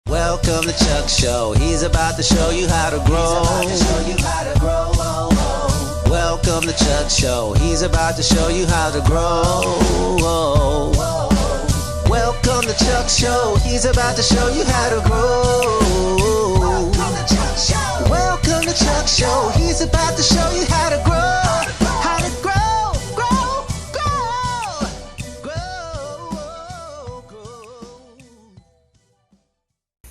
Welcome to Chuck Show. He's about to show you how to grow. Welcome to Chuck Show. He's about to show you how to grow. Welcome to Chuck Show. He's about to show you how to grow. Welcome to Chuck Show. He's about to show you how to grow. How to grow.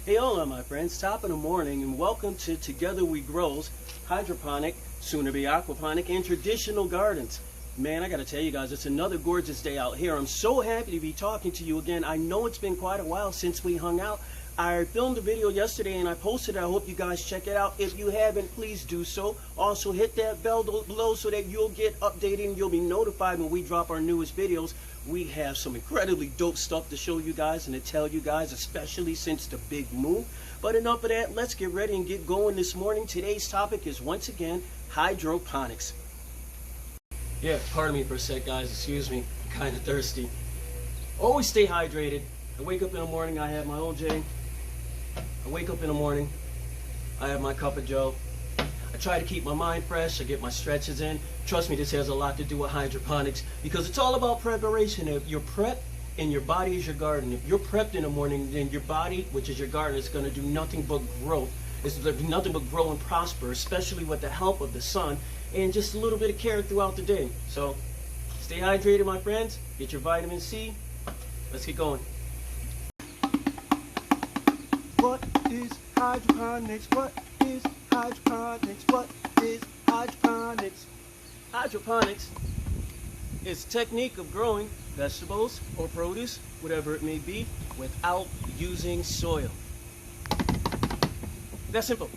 Hey, hola my friends, top of the morning and welcome to Together We Grow's hydroponic, soon to be aquaponic, and traditional gardens. Man, I gotta tell you guys, it's another gorgeous day out here. I'm so happy to be talking to you again. I know it's been quite a while since we hung out. I filmed a video yesterday and I posted it. I hope you guys check it out. If you haven't, please do so. Also hit that bell below so that you'll get updated and you'll be notified when we drop our newest videos. We have some incredibly dope stuff to show you guys and to tell you guys, especially since the big move. But enough of that, let's get ready and get going this morning. Today's topic is once again hydroponics. Yeah, pardon me for a sec guys, excuse me, I'm kind of thirsty. Always stay hydrated. I wake up in the morning, I have my OJ. I wake up in the morning, I have my cup of joe. I try to keep my mind fresh, I get my stretches in. Trust me, this has a lot to do with hydroponics because it's all about preparation. If you're prepped and your body is your garden, if you're prepped in the morning, then your body, which is your garden, is going to do nothing but grow. It's going to do nothing but grow and prosper, especially with the help of the sun and just a little bit of care throughout the day. So stay hydrated, my friends. Get your vitamin C. Let's get going. What is hydroponics? What is hydroponics? What is hydroponics? Hydroponics is a technique of growing vegetables or produce, whatever it may be, without using soil. That's simple.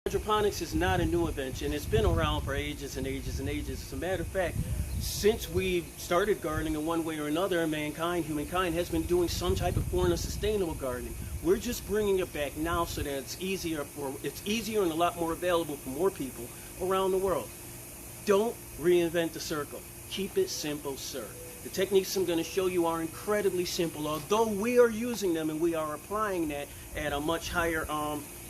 Hydroponics is not a new invention. It's been around for ages and ages and ages. As a matter of fact, since we started gardening in one way or another, humankind has been doing some type of form of sustainable gardening. We're just bringing it back now so that it's easier and a lot more available for more people around the world. Don't reinvent the circle. Keep it simple, sir. The techniques I'm going to show you are incredibly simple. Although we are using them and we are applying that at a much higher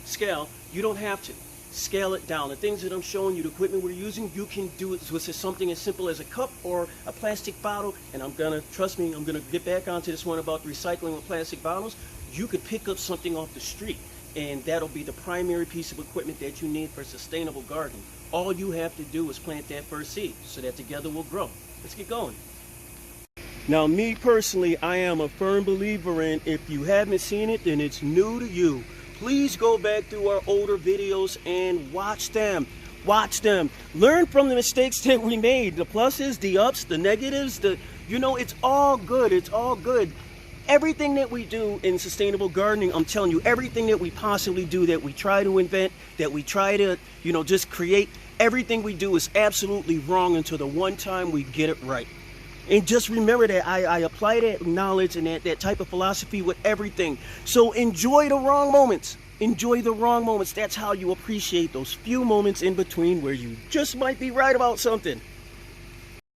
scale, you don't have to. Scale it down. The things that I'm showing you, the equipment we're using, you can do it with something as simple as a cup or a plastic bottle. And trust me, I'm gonna get back onto this one about recycling of plastic bottles. You could pick up something off the street and that'll be the primary piece of equipment that you need for sustainable gardening. All you have to do is plant that first seed so that together we'll grow. Let's get going. Now, me personally, I am a firm believer in if you haven't seen it, then it's new to you. Please go back through our older videos and watch them. Watch them. Learn from the mistakes that we made. The pluses, the ups, the negatives, it's all good. It's all good. Everything that we do in sustainable gardening, I'm telling you, everything that we possibly do, that we try to invent, that we try to, just create, everything we do is absolutely wrong until the one time we get it right. And just remember that I apply that knowledge and that type of philosophy with everything. So enjoy the wrong moments. Enjoy the wrong moments. That's how you appreciate those few moments in between where you just might be right about something.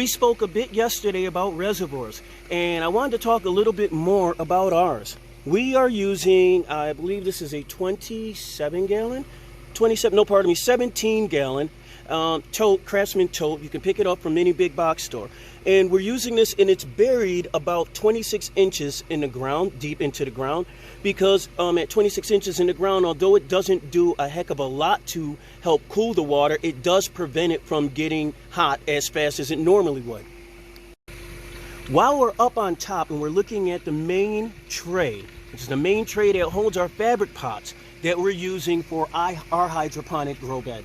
We spoke a bit yesterday about reservoirs, and I wanted to talk a little bit more about ours. We are using, I believe this is a 17 gallon tote, Craftsman tote. You can pick it up from any big box store. And we're using this, and it's buried about 26 inches in the ground, deep into the ground, because at 26 inches in the ground, although it doesn't do a heck of a lot to help cool the water, it does prevent it from getting hot as fast as it normally would. While we're up on top and we're looking at the main tray, which is the main tray that holds our fabric pots that we're using for our hydroponic grow bed,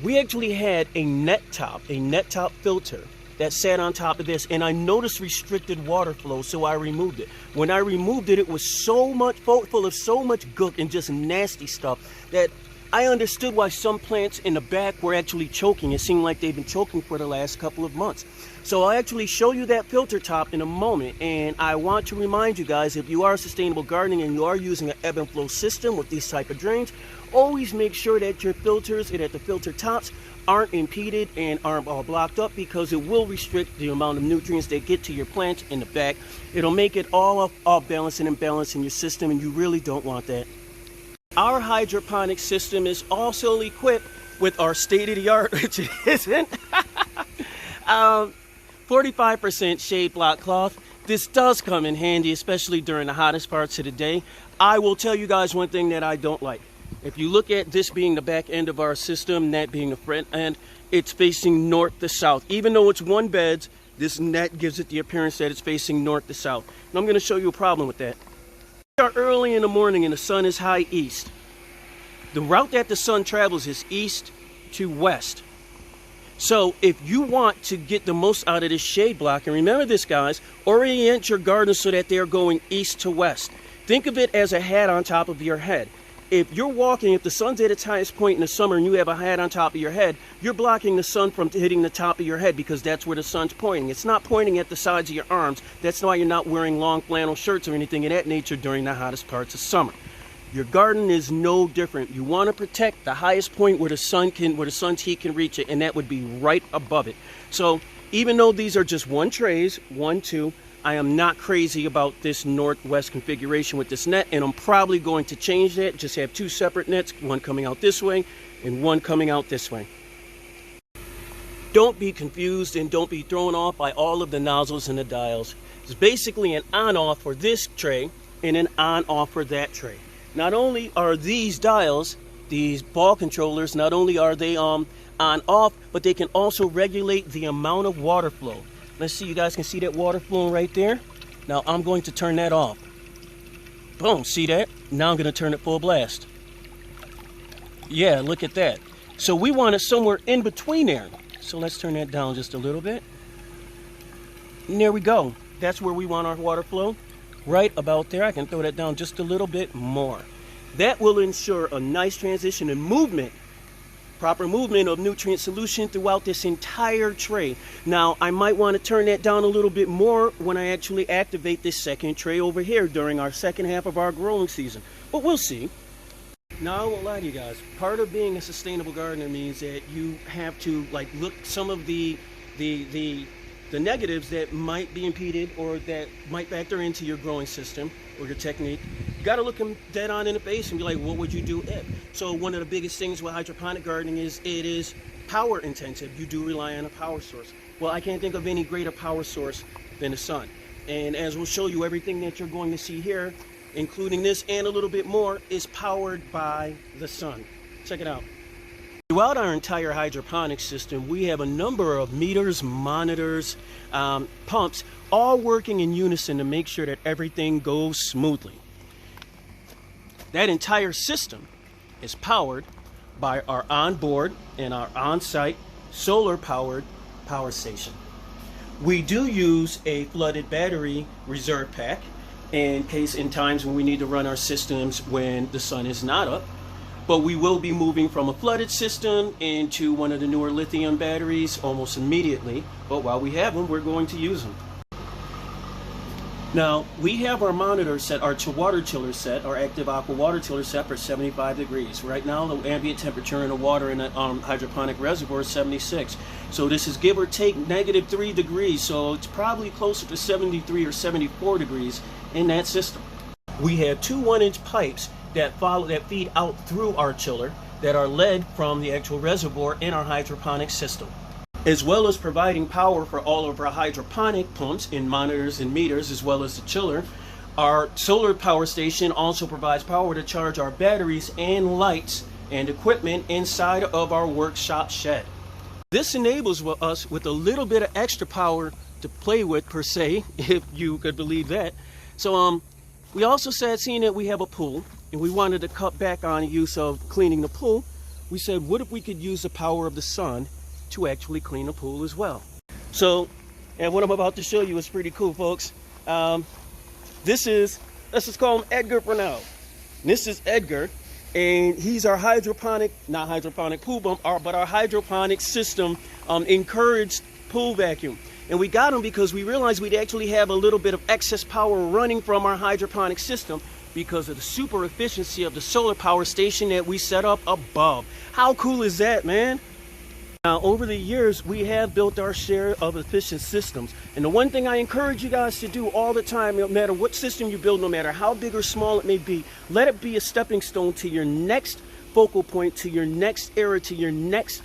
we actually had a net top filter that sat on top of this, and I noticed restricted water flow, so I removed it. When I removed it, it was so much full of so much gook and just nasty stuff that I understood why some plants in the back were actually choking. It seemed like they've been choking for the last couple of months. So I'll actually show you that filter top in a moment. And I want to remind you guys, if you are sustainable gardening and you are using an ebb and flow system with these type of drains, always make sure that your filters and that the filter tops aren't impeded and aren't all blocked up, because it will restrict the amount of nutrients that get to your plants in the back. It'll make it all off balance and imbalance in your system, and you really don't want that. Our hydroponic system is also equipped with our state-of-the-art, which isn't 45% shade block cloth. This does come in handy, especially during the hottest parts of the day. I will tell you guys one thing that I don't like. If you look at this being the back end of our system, that being the front end, it's facing north to south. Even though it's one bed, this net gives it the appearance that it's facing north to south. And I'm going to show you a problem with that. We are early in the morning and the sun is high east. The route that the sun travels is east to west. So if you want to get the most out of this shade block, and remember this guys, orient your garden so that they're going east to west. Think of it as a hat on top of your head. If you're walking, if the sun's at its highest point in the summer and you have a hat on top of your head, you're blocking the sun from hitting the top of your head, because that's where the sun's pointing. It's not pointing at the sides of your arms. That's why you're not wearing long flannel shirts or anything of that nature during the hottest parts of summer. Your garden is no different. You want to protect the highest point where the sun's heat can reach it, and that would be right above it. So even though these are just one trays, 1, 2, I am not crazy about this northwest configuration with this net, and I'm probably going to change that. Just have 2 separate nets, one coming out this way and one coming out this way. Don't be confused and don't be thrown off by all of the nozzles and the dials. It's basically an on-off for this tray and an on-off for that tray. Not only are these dials, these ball controllers, not only are they on-off, but they can also regulate the amount of water flow. Let's see, you guys can see that water flowing right there. Now I'm going to turn that off. Boom, see that? Now I'm going to turn it full blast. Yeah, look at that. So we want it somewhere in between there. So let's turn that down just a little bit. And there we go. That's where we want our water flow. Right about there. I can throw that down just a little bit more. That will ensure a nice transition and movement, proper movement of nutrient solution throughout this entire tray. Now, I might want to turn that down a little bit more when I actually activate this second tray over here during our second half of our growing season. But we'll see. Now, I won't lie to you guys. Part of being a sustainable gardener means that you have to look some of the negatives that might be impeded or that might factor into your growing system or your technique. You got to look them dead on in the face and be like, what would you do if? So one of the biggest things with hydroponic gardening is it is power intensive. You do rely on a power source. Well, I can't think of any greater power source than the sun. And as we'll show you, everything that you're going to see here, including this and a little bit more, is powered by the sun. Check it out. Throughout our entire hydroponic system, we have a number of meters, monitors, pumps, all working in unison to make sure that everything goes smoothly. That entire system is powered by our onboard and our on-site solar-powered power station. We do use a flooded battery reserve pack in times when we need to run our systems when the sun is not up. But we will be moving from a flooded system into one of the newer lithium batteries almost immediately. But while we have them, we're going to use them. Now, we have our monitor set, our water chiller set, our active aqua water chiller set for 75 degrees. Right now, the ambient temperature in the water in the hydroponic reservoir is 76. So this is give or take -3 degrees. So it's probably closer to 73 or 74 degrees in that system. We have 2 1-inch pipes that feed out through our chiller that are led from the actual reservoir in our hydroponic system, as well as providing power for all of our hydroponic pumps and monitors and meters, as well as the chiller. Our solar power station also provides power to charge our batteries and lights and equipment inside of our workshop shed. This enables us with a little bit of extra power to play with, per se, if you could believe that. So we also said, seeing that we have a pool and we wanted to cut back on the use of cleaning the pool, we said, what if we could use the power of the sun to actually clean the pool as well? So, and what I'm about to show you is pretty cool, folks. Let's just call him Edgar for now. This is Edgar, And he's our not hydroponic pool pump, but our hydroponic system encouraged pool vacuum. And we got him because we realized we'd actually have a little bit of excess power running from our hydroponic system because of the super efficiency of the solar power station that we set up above. How cool is that, man? Now, over the years, we have built our share of efficient systems. And the one thing I encourage you guys to do all the time, no matter what system you build, no matter how big or small it may be, let it be a stepping stone to your next focal point, to your next era, to your next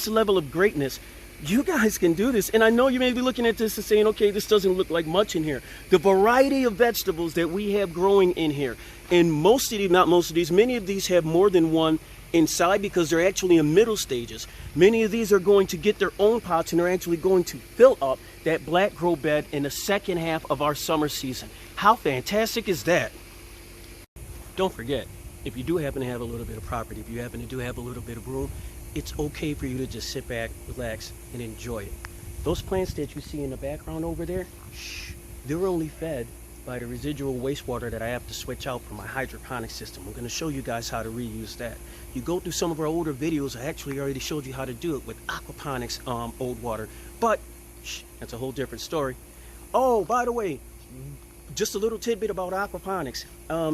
level of greatness. You guys can do this. And I know you may be looking at this and saying, okay, this doesn't look like much in here. The variety of vegetables that we have growing in here, and many of these have more than one inside because they're actually in middle stages. Many of these are going to get their own pots and they're actually going to fill up that black grow bed in the second half of our summer season. How fantastic is that? Don't forget, if you do happen to have a little bit of property, if you happen to do have a little bit of room, it's okay for you to just sit back, relax, and enjoy it. Those plants that you see in the background over there, they're only fed by the residual wastewater that I have to switch out from my hydroponic system. I'm going to show you guys how to reuse that. You go through some of our older videos, I actually already showed you how to do it with Aquaponics old water, but that's a whole different story. Oh, by the way, just a little tidbit about aquaponics.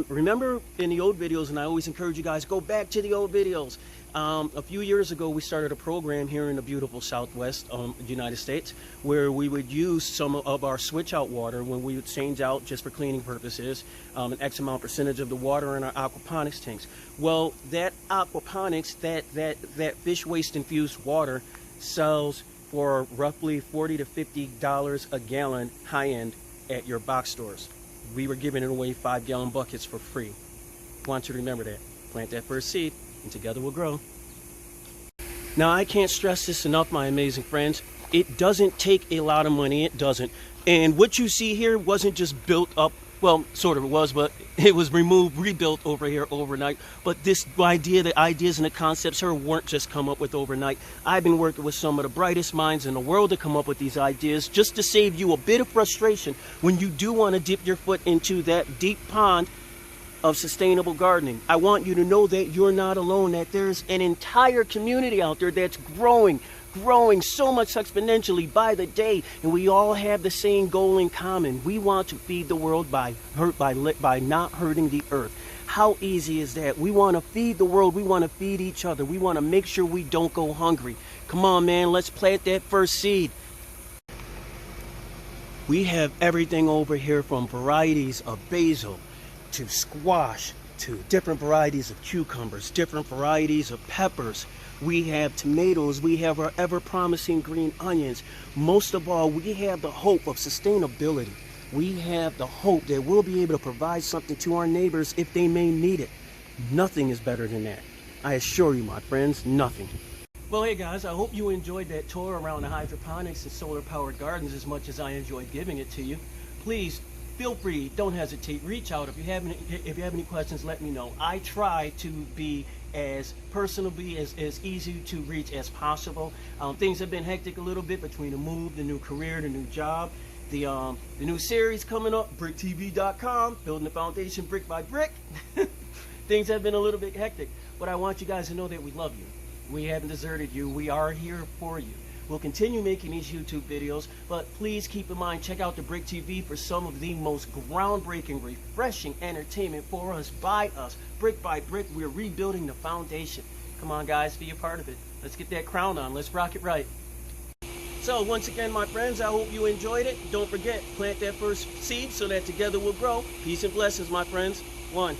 Remember in the old videos, and I always encourage you guys, go back to the old videos. A few years ago, we started a program here in the beautiful Southwest United States where we would use some of our switch out water when we would change out, just for cleaning purposes, an X amount percentage of the water in our aquaponics tanks. Well, that aquaponics, that fish waste infused water sells for roughly $40 to $50 a gallon high end at your box stores. We were giving it away 5-gallon buckets for free. I want you to remember that. Plant that first seed, and together we'll grow. Now, I can't stress this enough, my amazing friends. It doesn't take a lot of money. It doesn't. And what you see here wasn't just built up. Well, sort of it was, but it was rebuilt over here overnight. But the ideas and the concepts here weren't just come up with overnight. I've been working with some of the brightest minds in the world to come up with these ideas just to save you a bit of frustration when you do want to dip your foot into that deep pond of sustainable gardening. I want you to know that you're not alone, that there's an entire community out there that's growing so much exponentially by the day, and we all have the same goal in common. We want to feed the world by not hurting the earth. How easy is that? We want to feed the world. We want to feed each other. We want to make sure we don't go hungry. Come on, man, let's plant that first seed. We have everything over here from varieties of basil to squash to different varieties of cucumbers, different varieties of peppers. We have tomatoes, we have our ever-promising green onions. Most of all, we have the hope of sustainability. We have the hope that we'll be able to provide something to our neighbors if they may need it. Nothing is better than that. I assure you, my friends, nothing. Well, hey guys, I hope you enjoyed that tour around the hydroponics and solar-powered gardens as much as I enjoyed giving it to you. Please, feel free, don't hesitate, reach out. If you have any questions, let me know. I try to be as personally, as easy to reach as possible. Things have been hectic a little bit between the move, the new career, the new job, the new series coming up, bricktv.com, building the foundation brick by brick. Things have been a little bit hectic, but I want you guys to know that we love you. We haven't deserted you. We are here for you. We'll continue making these YouTube videos, but please keep in mind, check out the Brick TV for some of the most groundbreaking, refreshing entertainment for us, by us. Brick by brick, we're rebuilding the foundation. Come on, guys, be a part of it. Let's get that crown on. Let's rock it right. So, once again, my friends, I hope you enjoyed it. Don't forget, plant that first seed so that together we'll grow. Peace and blessings, my friends. 1.